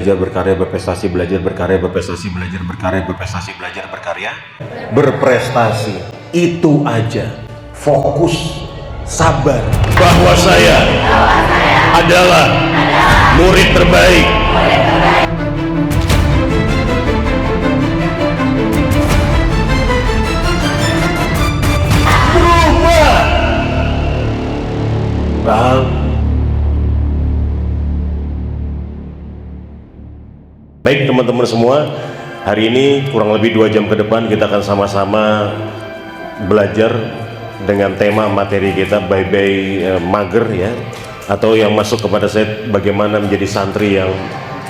Belajar berkarya berprestasi, belajar berkarya berprestasi, belajar berkarya berprestasi, belajar berkarya berprestasi. Itu aja. Fokus, sabar. Bahwa saya adalah murid terbaik. Berubah. Paham? Baik teman-teman semua, hari ini kurang lebih 2 jam ke depan kita akan sama-sama belajar dengan tema materi kita bye-bye mager ya, atau yang masuk kepada saya bagaimana menjadi santri yang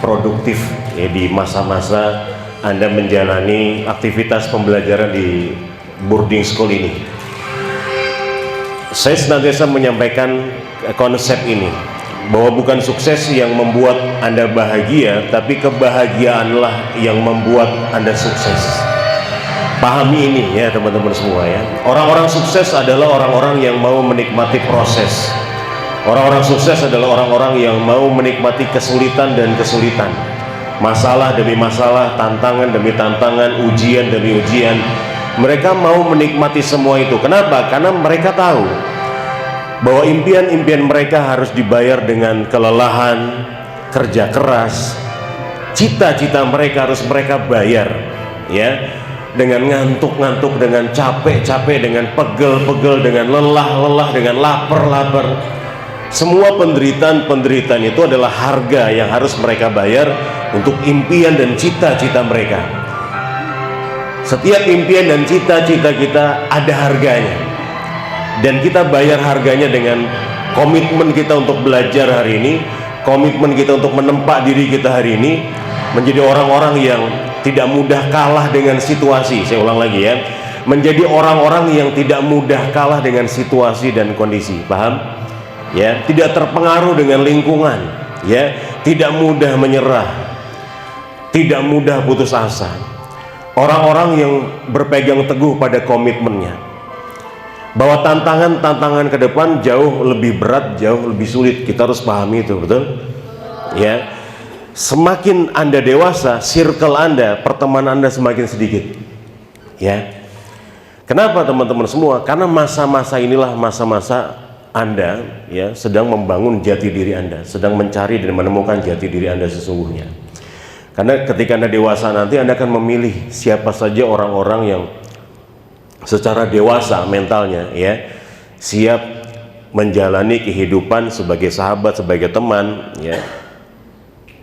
produktif ya di masa-masa Anda menjalani aktivitas pembelajaran di boarding school ini. Saya senantiasa menyampaikan konsep ini, bahwa bukan sukses yang membuat Anda bahagia, tapi kebahagiaanlah yang membuat Anda sukses. Pahami ini ya teman-teman semua ya. Orang-orang sukses adalah orang-orang yang mau menikmati proses. Orang-orang sukses adalah orang-orang yang mau menikmati kesulitan dan kesulitan, masalah demi masalah, tantangan demi tantangan, ujian demi ujian. Mereka mau menikmati semua itu. Kenapa? Karena mereka tahu bahwa impian-impian mereka harus dibayar dengan kelelahan, kerja keras. Cita-cita mereka harus mereka bayar ya, dengan ngantuk-ngantuk, dengan capek-capek, dengan pegel-pegel, dengan lelah-lelah, dengan lapar-lapar. Semua penderitaan-penderitaan itu adalah harga yang harus mereka bayar untuk impian dan cita-cita mereka. Setiap impian dan cita-cita kita ada harganya, dan kita bayar harganya dengan komitmen kita untuk belajar hari ini, komitmen kita untuk menempa diri kita hari ini menjadi orang-orang yang tidak mudah kalah dengan situasi. Saya ulang lagi ya, menjadi orang-orang yang tidak mudah kalah dengan situasi dan kondisi. Paham ya? Tidak terpengaruh dengan lingkungan ya, tidak mudah menyerah, tidak mudah putus asa. Orang-orang yang berpegang teguh pada komitmennya, bahwa tantangan-tantangan ke depan jauh lebih berat, jauh lebih sulit. Kita harus pahami itu, betul? Ya. Semakin Anda dewasa, circle Anda, pertemanan Anda semakin sedikit. Ya. Kenapa teman-teman semua? Karena masa-masa inilah masa-masa Anda ya sedang membangun jati diri Anda, sedang mencari dan menemukan jati diri Anda sesungguhnya. Karena ketika Anda dewasa nanti, Anda akan memilih siapa saja orang-orang yang secara dewasa mentalnya ya, siap menjalani kehidupan sebagai sahabat, sebagai teman ya,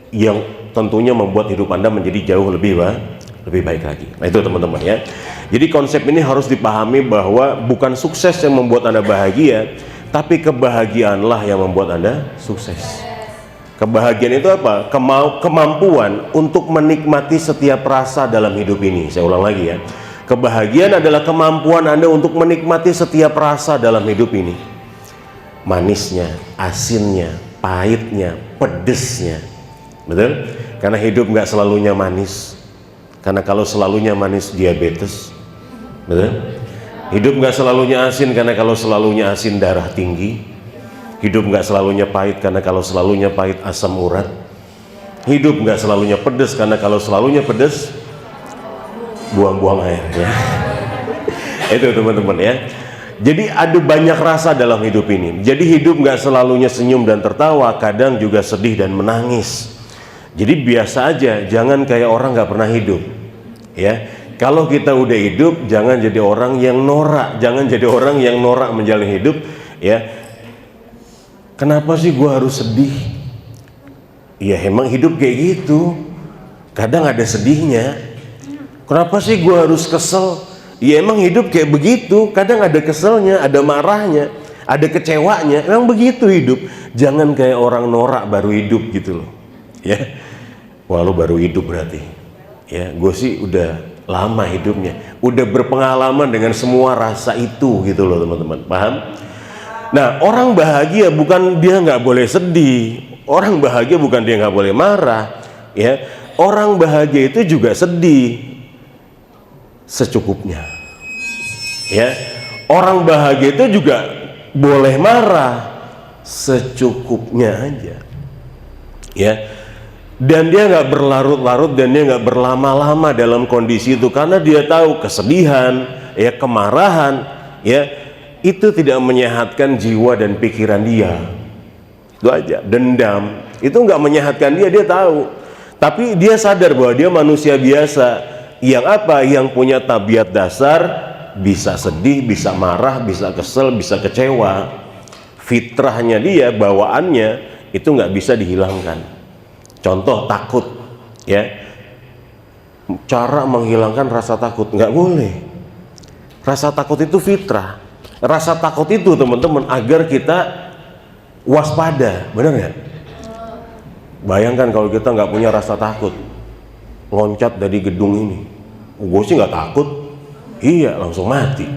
yang tentunya membuat hidup Anda menjadi jauh lebih baik lagi. Nah itu teman-teman ya. Jadi konsep ini harus dipahami, bahwa bukan sukses yang membuat Anda bahagia, tapi kebahagiaanlah yang membuat Anda sukses. Kebahagiaan itu apa? Kemampuan untuk menikmati setiap rasa dalam hidup ini. Saya ulang lagi ya. Kebahagiaan adalah kemampuan Anda untuk menikmati setiap rasa dalam hidup ini. Manisnya, asinnya, pahitnya, pedesnya. Betul? Karena hidup nggak selalunya manis. Karena kalau selalunya manis, diabetes. Betul? Hidup nggak selalunya asin, karena kalau selalunya asin, darah tinggi. Hidup nggak selalunya pahit, karena kalau selalunya pahit, asam urat. Hidup nggak selalunya pedes, karena kalau selalunya pedes, buang-buang air ya. Itu teman-teman ya. Jadi ada banyak rasa dalam hidup ini. Jadi hidup nggak selalunya senyum dan tertawa, kadang juga sedih dan menangis. Jadi biasa aja, jangan kayak orang nggak pernah hidup ya. Kalau kita udah hidup, jangan jadi orang yang norak, jangan jadi orang yang norak menjalani hidup ya. Kenapa sih gua harus sedih? Ya emang hidup kayak gitu, kadang ada sedihnya. Kenapa sih gue harus kesel? Ya emang hidup kayak begitu, kadang ada keselnya, ada marahnya, ada kecewanya. Emang begitu hidup. Jangan kayak orang norak baru hidup gitu loh ya. Wah lu baru hidup berarti ya. Gue sih udah lama hidupnya, udah berpengalaman dengan semua rasa itu gitu loh teman-teman. Paham? Nah orang bahagia bukan dia nggak boleh sedih, orang bahagia bukan dia nggak boleh marah ya. Orang bahagia itu juga sedih secukupnya ya. Orang bahagia itu juga boleh marah secukupnya aja ya. Dan dia nggak berlarut-larut dan dia nggak berlama-lama dalam kondisi itu, karena dia tahu kesedihan, ya kemarahan, ya itu tidak menyehatkan jiwa dan pikiran dia. Itu aja. Dendam itu nggak menyehatkan dia, dia tahu. Tapi dia sadar bahwa dia manusia biasa yang apa? Yang punya tabiat dasar, bisa sedih, bisa marah, bisa kesel, bisa kecewa. Fitrahnya dia, bawaannya itu nggak bisa dihilangkan. Contoh takut, ya. Cara menghilangkan rasa takut nggak boleh. Rasa takut itu fitrah. Rasa takut itu teman-teman agar kita waspada, benar nggak? Bayangkan kalau kita nggak punya rasa takut, loncat dari gedung ini. Gue sih nggak takut, iya langsung mati.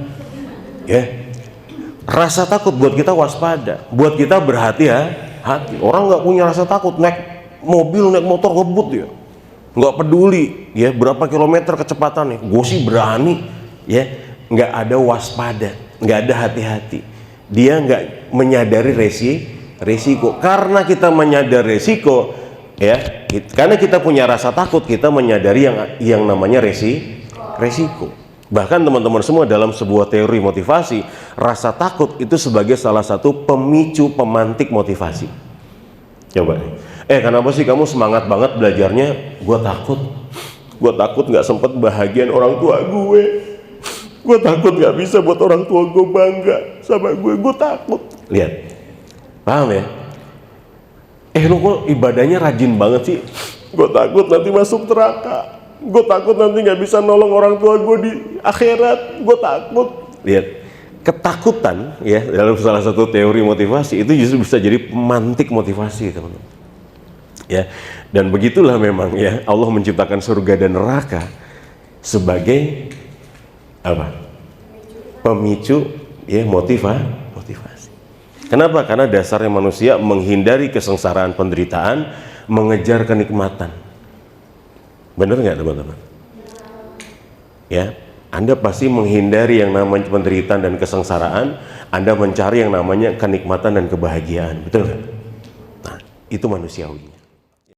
Ya, rasa takut buat kita waspada, buat kita berhati-hati. Orang nggak punya rasa takut, naik mobil, naik motor ngebut ya, nggak peduli ya berapa kilometer kecepatannya. Gue sih berani, ya nggak ada waspada, nggak ada hati-hati. Dia nggak menyadari resiko. Karena kita menyadari resiko, ya, karena kita punya rasa takut, kita menyadari yang namanya resiko. Bahkan teman-teman semua, dalam sebuah teori motivasi, rasa takut itu sebagai salah satu pemicu pemantik motivasi. Coba nih. Kenapa sih kamu semangat banget belajarnya? Gue takut nggak sempet bahagian orang tua gue takut nggak bisa buat orang tua gue bangga sama gue takut. Lihat, paham ya? Lo kok ibadahnya rajin banget sih? Gue takut nanti masuk neraka, gue takut nanti nggak bisa nolong orang tua gue di akhirat, gue takut. Lihat, ketakutan ya dalam salah satu teori motivasi itu justru bisa jadi pemantik motivasi, teman-teman. Ya, dan begitulah memang ya Allah menciptakan surga dan neraka sebagai apa? Pemicu ya motivasi. Kenapa? Karena dasarnya manusia menghindari kesengsaraan, penderitaan, mengejar kenikmatan. Benar nggak teman-teman? Ya, Anda pasti menghindari yang namanya penderitaan dan kesengsaraan, Anda mencari yang namanya kenikmatan dan kebahagiaan, betul nggak? Nah, itu manusiawi.